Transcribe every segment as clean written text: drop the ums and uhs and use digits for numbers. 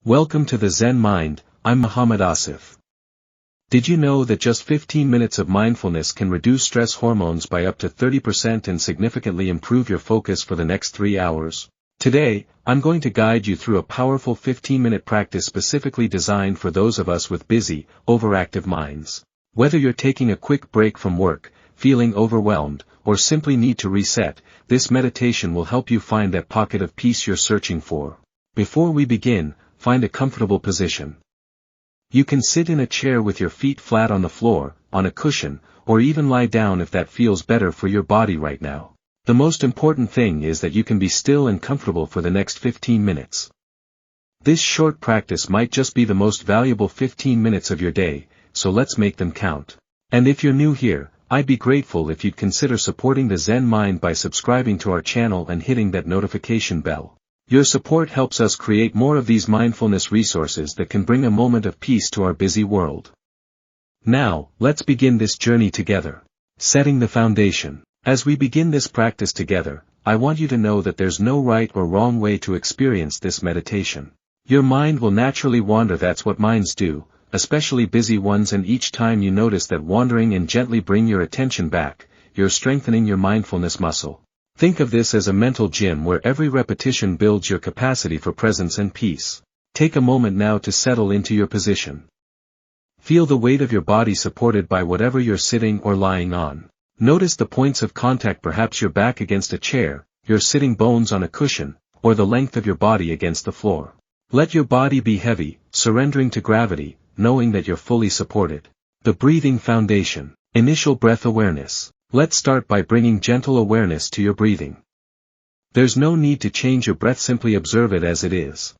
Welcome to the Zen Mind. I'm Mohammad Aasif. Did you know that just 15 minutes of mindfulness can reduce stress hormones by up to 30% and significantly improve your focus for the next 3 hours? Today, I'm going to guide you through a powerful 15-minute practice specifically designed for those of us with busy, overactive minds. Whether you're taking a quick break from work, feeling overwhelmed, or simply need to reset, this meditation will help you find that pocket of peace you're searching for. Before we begin, find a comfortable position. You can sit in a chair with your feet flat on the floor, on a cushion, or even lie down if that feels better for your body right now. The most important thing is that you can be still and comfortable for the next 15 minutes. This short practice might just be the most valuable 15 minutes of your day, so let's make them count. And if you're new here, I'd be grateful if you'd consider supporting the Zen Mind by subscribing to our channel and hitting that notification bell. Your support helps us create more of these mindfulness resources that can bring a moment of peace to our busy world. Now, let's begin this journey together. Setting the foundation. As we begin this practice together, I want you to know that there's no right or wrong way to experience this meditation. Your mind will naturally wander, that's what minds do, especially busy ones, and each time you notice that wandering and gently bring your attention back, you're strengthening your mindfulness muscle. Think of this as a mental gym where every repetition builds your capacity for presence and peace. Take a moment now to settle into your position. Feel the weight of your body supported by whatever you're sitting or lying on. Notice the points of contact, perhaps your back against a chair, your sitting bones on a cushion, or the length of your body against the floor. Let your body be heavy, surrendering to gravity, knowing that you're fully supported. The breathing foundation. Initial breath awareness. Let's start by bringing gentle awareness to your breathing. There's no need to change your breath, simply observe it as it is.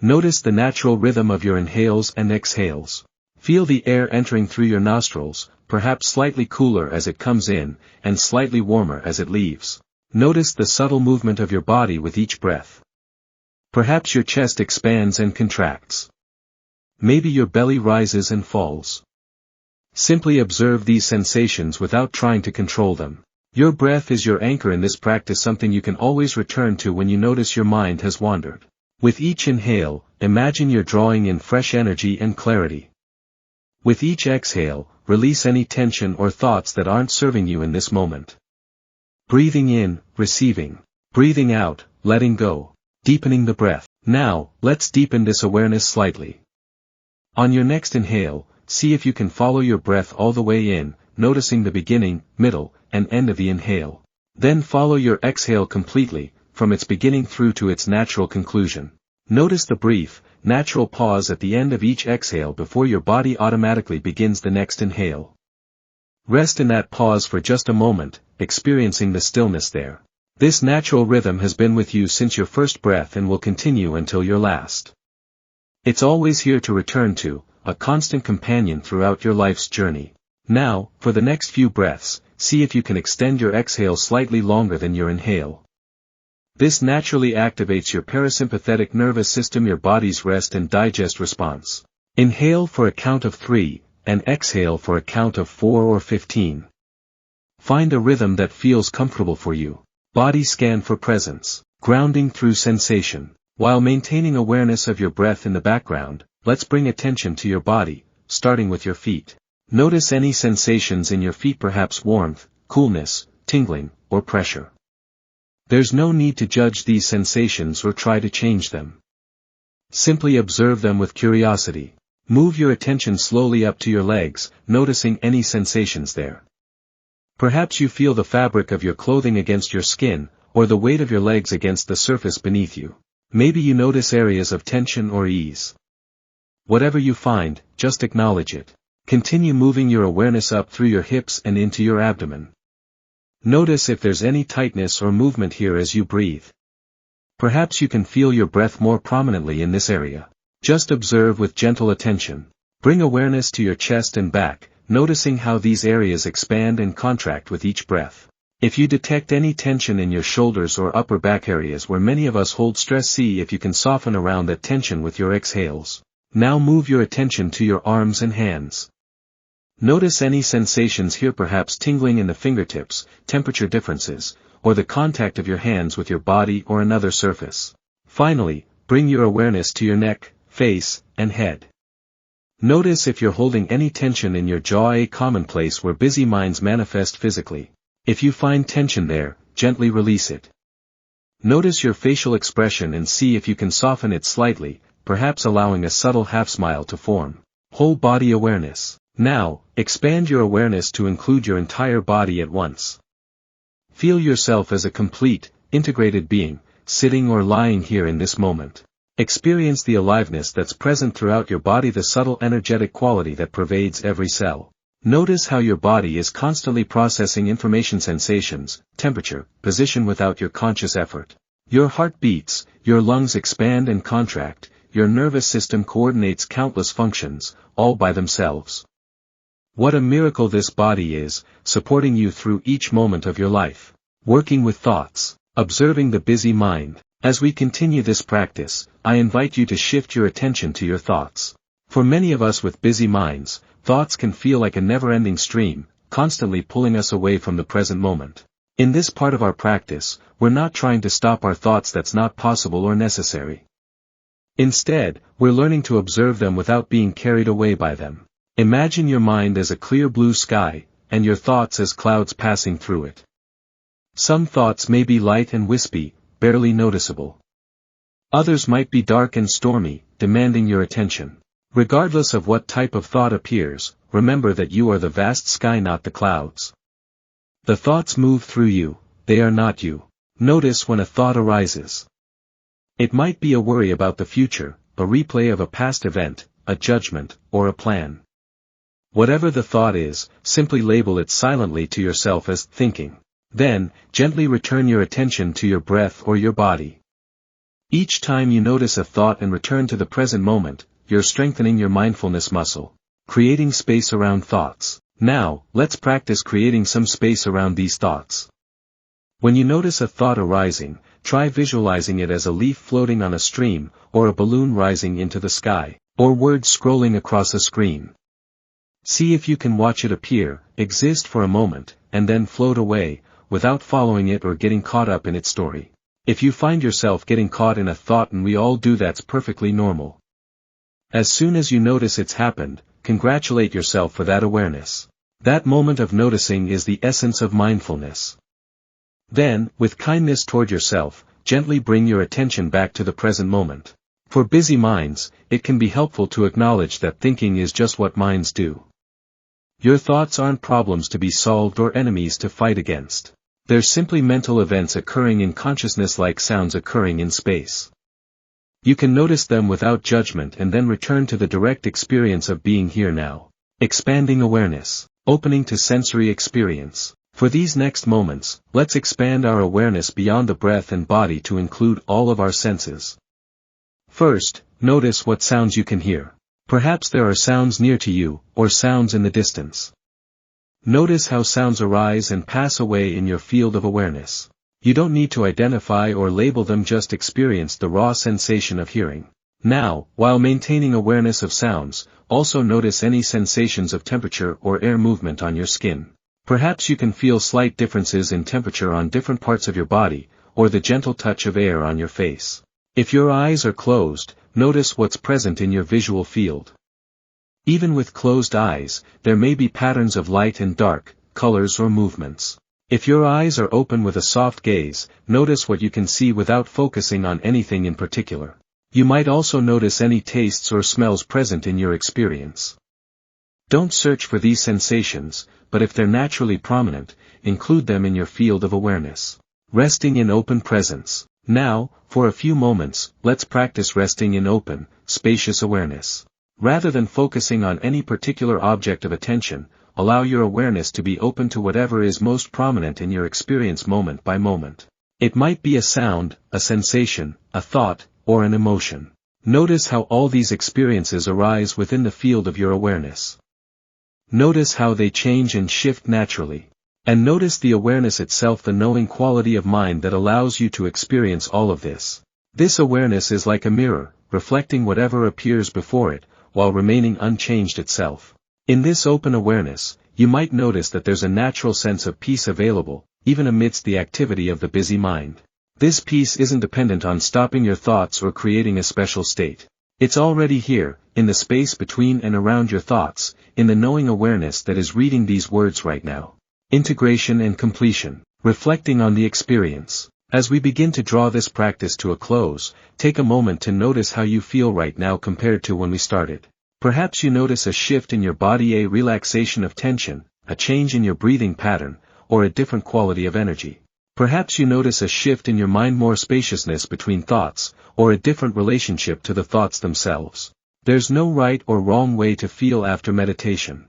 Notice the natural rhythm of your inhales and exhales. Feel the air entering through your nostrils, perhaps slightly cooler as it comes in, and slightly warmer as it leaves. Notice the subtle movement of your body with each breath. Perhaps your chest expands and contracts. Maybe your belly rises and falls. Simply observe these sensations without trying to control them. Your breath is your anchor in this practice, something you can always return to when you notice your mind has wandered. With each inhale, imagine you're drawing in fresh energy and clarity. With each exhale, release any tension or thoughts that aren't serving you in this moment. Breathing in, receiving. Breathing out, letting go. Deepening the breath. Now, let's deepen this awareness slightly. On your next inhale, see if you can follow your breath all the way in, noticing the beginning, middle, and end of the inhale. Then follow your exhale completely, from its beginning through to its natural conclusion. Notice the brief, natural pause at the end of each exhale before your body automatically begins the next inhale. Rest in that pause for just a moment, experiencing the stillness there. This natural rhythm has been with you since your first breath and will continue until your last. It's always here to return to, a constant companion throughout your life's journey. Now, for the next few breaths, see if you can extend your exhale slightly longer than your inhale. This naturally activates your parasympathetic nervous system, your body's rest and digest response. Inhale for a count of 3, and exhale for a count of 4 or 15. Find a rhythm that feels comfortable for you. Body scan for presence. Grounding through sensation. While maintaining awareness of your breath in the background, let's bring attention to your body, starting with your feet. Notice any sensations in your feet, perhaps warmth, coolness, tingling, or pressure. There's no need to judge these sensations or try to change them. Simply observe them with curiosity. Move your attention slowly up to your legs, noticing any sensations there. Perhaps you feel the fabric of your clothing against your skin, or the weight of your legs against the surface beneath you. Maybe you notice areas of tension or ease. Whatever you find, just acknowledge it. Continue moving your awareness up through your hips and into your abdomen. Notice if there's any tightness or movement here as you breathe. Perhaps you can feel your breath more prominently in this area. Just observe with gentle attention. Bring awareness to your chest and back, noticing how these areas expand and contract with each breath. If you detect any tension in your shoulders or upper back areas where many of us hold stress, see if you can soften around that tension with your exhales. Now move your attention to your arms and hands. Notice any sensations here, perhaps tingling in the fingertips, temperature differences, or the contact of your hands with your body or another surface. Finally, bring your awareness to your neck, face, and head. Notice if you're holding any tension in your jaw, a common place where busy minds manifest physically. If you find tension there, gently release it. Notice your facial expression and see if you can soften it slightly, perhaps allowing a subtle half-smile to form. Whole body awareness. Now, expand your awareness to include your entire body at once. Feel yourself as a complete, integrated being, sitting or lying here in this moment. Experience the aliveness that's present throughout your body, the subtle energetic quality that pervades every cell. Notice how your body is constantly processing information, sensations, temperature, position without your conscious effort. Your heart beats, your lungs expand and contract, your nervous system coordinates countless functions, all by themselves. What a miracle this body is, supporting you through each moment of your life. Working with thoughts, observing the busy mind. As we continue this practice, I invite you to shift your attention to your thoughts. For many of us with busy minds, thoughts can feel like a never-ending stream, constantly pulling us away from the present moment. In this part of our practice, we're not trying to stop our thoughts, that's not possible or necessary. Instead, we're learning to observe them without being carried away by them. Imagine your mind as a clear blue sky, and your thoughts as clouds passing through it. Some thoughts may be light and wispy, barely noticeable. Others might be dark and stormy, demanding your attention. Regardless of what type of thought appears, remember that you are the vast sky, not the clouds. The thoughts move through you, they are not you. Notice when a thought arises. It might be a worry about the future, a replay of a past event, a judgment, or a plan. Whatever the thought is, simply label it silently to yourself as thinking. Then, gently return your attention to your breath or your body. Each time you notice a thought and return to the present moment, you're strengthening your mindfulness muscle, creating space around thoughts. Now, let's practice creating some space around these thoughts. When you notice a thought arising, try visualizing it as a leaf floating on a stream, or a balloon rising into the sky, or words scrolling across a screen. See if you can watch it appear, exist for a moment, and then float away, without following it or getting caught up in its story. If you find yourself getting caught in a thought, and we all do, that's perfectly normal. As soon as you notice it's happened, congratulate yourself for that awareness. That moment of noticing is the essence of mindfulness. Then, with kindness toward yourself, gently bring your attention back to the present moment. For busy minds, it can be helpful to acknowledge that thinking is just what minds do. Your thoughts aren't problems to be solved or enemies to fight against. They're simply mental events occurring in consciousness, like sounds occurring in space. You can notice them without judgment and then return to the direct experience of being here now. Expanding awareness, opening to sensory experience. For these next moments, let's expand our awareness beyond the breath and body to include all of our senses. First, notice what sounds you can hear. Perhaps there are sounds near to you, or sounds in the distance. Notice how sounds arise and pass away in your field of awareness. You don't need to identify or label them, just experience the raw sensation of hearing. Now, while maintaining awareness of sounds, also notice any sensations of temperature or air movement on your skin. Perhaps you can feel slight differences in temperature on different parts of your body, or the gentle touch of air on your face. If your eyes are closed, notice what's present in your visual field. Even with closed eyes, there may be patterns of light and dark, colors or movements. If your eyes are open with a soft gaze, notice what you can see without focusing on anything in particular. You might also notice any tastes or smells present in your experience. Don't search for these sensations, but if they're naturally prominent, include them in your field of awareness. Resting in open presence. Now, for a few moments, let's practice resting in open, spacious awareness. Rather than focusing on any particular object of attention, allow your awareness to be open to whatever is most prominent in your experience moment by moment. It might be a sound, a sensation, a thought, or an emotion. Notice how all these experiences arise within the field of your awareness. Notice how they change and shift naturally. And notice the awareness itself, the knowing quality of mind that allows you to experience all of this. This awareness is like a mirror, reflecting whatever appears before it, while remaining unchanged itself. In this open awareness, you might notice that there's a natural sense of peace available, even amidst the activity of the busy mind. This peace isn't dependent on stopping your thoughts or creating a special state. It's already here, in the space between and around your thoughts, in the knowing awareness that is reading these words right now. Integration and completion. Reflecting on the experience. As we begin to draw this practice to a close, take a moment to notice how you feel right now compared to when we started. Perhaps you notice a shift in your body, a relaxation of tension, a change in your breathing pattern, or a different quality of energy. Perhaps you notice a shift in your mind, more spaciousness between thoughts, or a different relationship to the thoughts themselves. There's no right or wrong way to feel after meditation.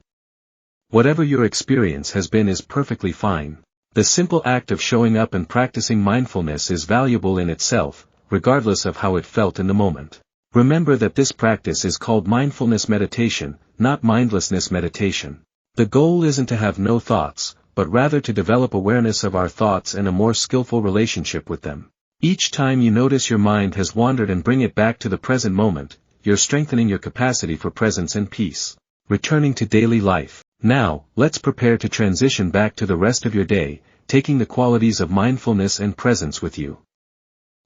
Whatever your experience has been is perfectly fine. The simple act of showing up and practicing mindfulness is valuable in itself, regardless of how it felt in the moment. Remember that this practice is called mindfulness meditation, not mindlessness meditation. The goal isn't to have no thoughts, but rather to develop awareness of our thoughts and a more skillful relationship with them. Each time you notice your mind has wandered and bring it back to the present moment, you're strengthening your capacity for presence and peace. Returning to daily life. Now, let's prepare to transition back to the rest of your day, taking the qualities of mindfulness and presence with you.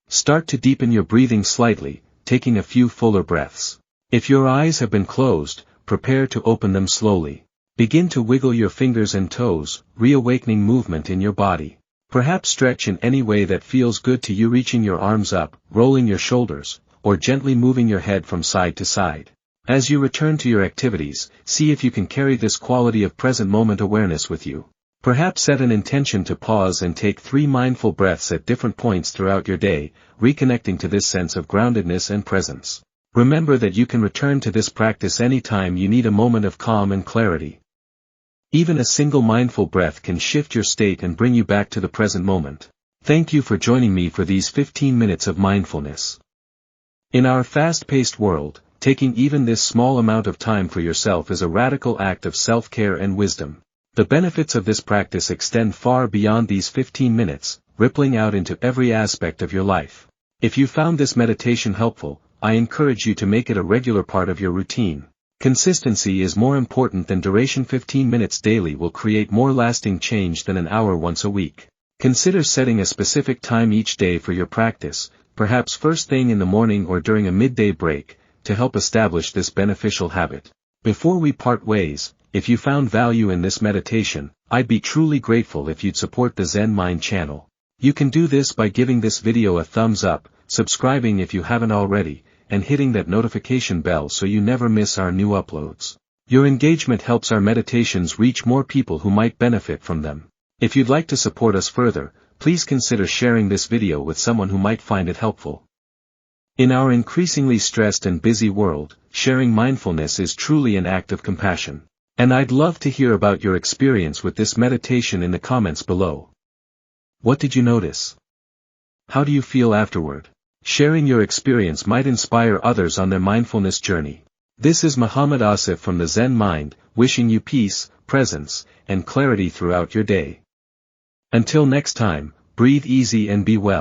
Start to deepen your breathing slightly, taking a few fuller breaths. If your eyes have been closed, prepare to open them slowly. Begin to wiggle your fingers and toes, reawakening movement in your body. Perhaps stretch in any way that feels good to you, reaching your arms up, rolling your shoulders, or gently moving your head from side to side. As you return to your activities, see if you can carry this quality of present moment awareness with you. Perhaps set an intention to pause and take 3 mindful breaths at different points throughout your day, reconnecting to this sense of groundedness and presence. Remember that you can return to this practice anytime you need a moment of calm and clarity. Even a single mindful breath can shift your state and bring you back to the present moment. Thank you for joining me for these 15 minutes of mindfulness. In our fast-paced world, taking even this small amount of time for yourself is a radical act of self-care and wisdom. The benefits of this practice extend far beyond these 15 minutes, rippling out into every aspect of your life. If you found this meditation helpful, I encourage you to make it a regular part of your routine. Consistency is more important than duration. 15 minutes daily will create more lasting change than an hour once a week. Consider setting a specific time each day for your practice, perhaps first thing in the morning or during a midday break, to help establish this beneficial habit. Before we part ways, if you found value in this meditation, I'd be truly grateful if you'd support the Zen Mind channel. You can do this by giving this video a thumbs up, subscribing if you haven't already, and hitting that notification bell so you never miss our new uploads. Your engagement helps our meditations reach more people who might benefit from them. If you'd like to support us further, please consider sharing this video with someone who might find it helpful. In our increasingly stressed and busy world, sharing mindfulness is truly an act of compassion. And I'd love to hear about your experience with this meditation in the comments below. What did you notice? How do you feel afterward? Sharing your experience might inspire others on their mindfulness journey. This is Mohammad Aasif from the Zen Mind, wishing you peace, presence, and clarity throughout your day. Until next time, breathe easy and be well.